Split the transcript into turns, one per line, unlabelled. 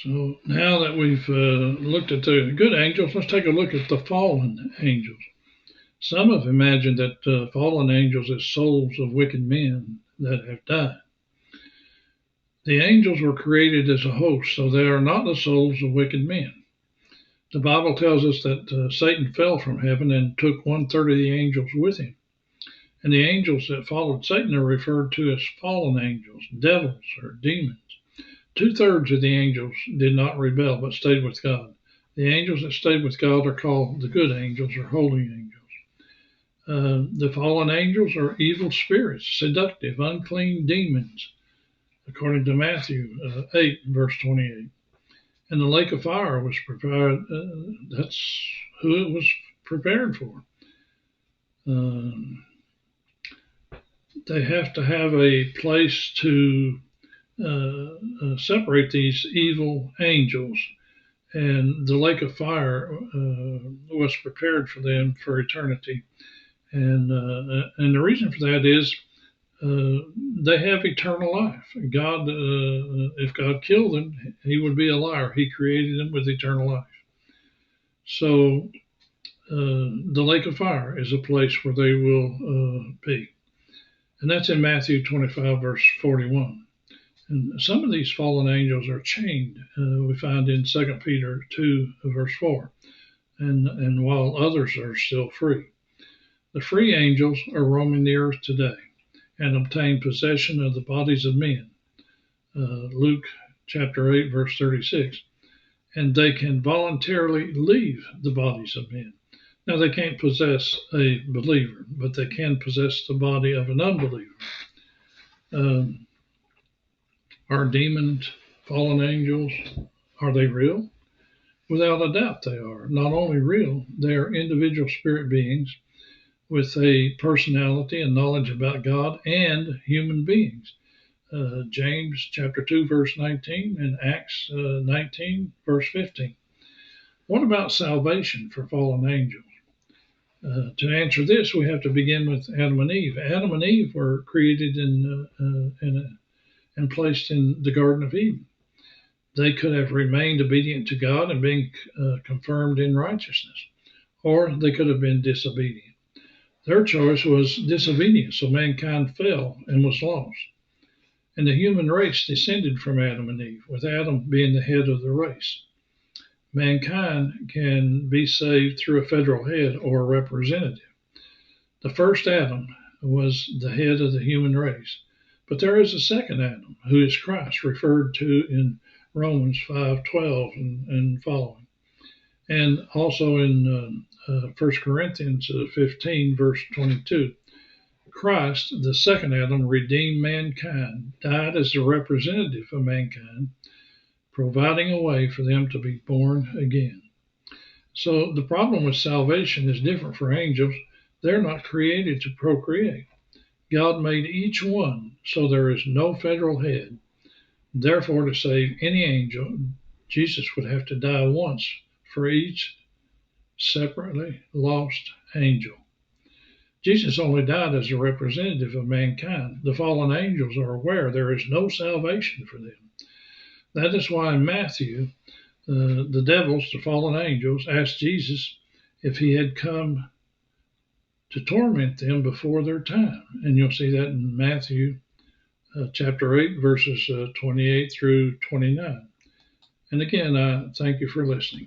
So now that we've looked at the good angels, let's take a look at the fallen angels. Some have imagined that fallen angels are souls of wicked men that have died. The angels were created as a host, so they are not the souls of wicked men. The Bible tells us that Satan fell from heaven and took 1/3 of the angels with him. And the angels that followed Satan are referred to as fallen angels, devils, or demons. 2/3 of the angels did not rebel but stayed with God. The angels that stayed with God are called the good angels or holy angels. The fallen angels are evil spirits, seductive, unclean demons, according to Matthew 8, verse 28. And the lake of fire was prepared. That's who it was prepared for. They have to have a place to separate these evil angels, and the lake of fire was prepared for them for eternity. And the reason for that is they have eternal life. God, if God killed them, He would be a liar. He created them with eternal life. So the lake of fire is a place where they will be. And that's in Matthew 25, verse 41. And some of these fallen angels are chained, we find in 2 Peter 2, verse 4, and while others are still free. The free angels are roaming the earth today and obtain possession of the bodies of men, Luke chapter 8, verse 36, and they can voluntarily leave the bodies of men. Now, they can't possess a believer, but they can possess the body of an unbeliever. Are demons, fallen angels, are they real? Without a doubt they are. Not only real, they are individual spirit beings with a personality and knowledge about God and human beings. James chapter 2, verse 19, and Acts 19, verse 15. What about salvation for fallen angels? To answer this, we have to begin with Adam and Eve. Adam and Eve were created and placed in the Garden of Eden. They could have remained obedient to God and been confirmed in righteousness, or they could have been disobedient. Their choice was disobedience, so mankind fell and was lost. And the human race descended from Adam and Eve, with Adam being the head of the race. Mankind can be saved through a federal head or a representative. The first Adam was the head of the human race, but there is a second Adam, who is Christ, referred to in Romans 5:12 and following, and also in 1 Corinthians 15, verse 22. Christ, the second Adam, redeemed mankind, died as a representative of mankind, providing a way for them to be born again. So the problem with salvation is different for angels. They're not created to procreate. God made each one so there is no federal head. Therefore, to save any angel, Jesus would have to die once for each separately lost angel. Jesus only died as a representative of mankind. The fallen angels are aware there is no salvation for them. That is why in Matthew, the devils, the fallen angels, asked Jesus if he had come to torment them before their time. And you'll see that in Matthew chapter 8, verses 28 through 29. And again, I thank you for listening.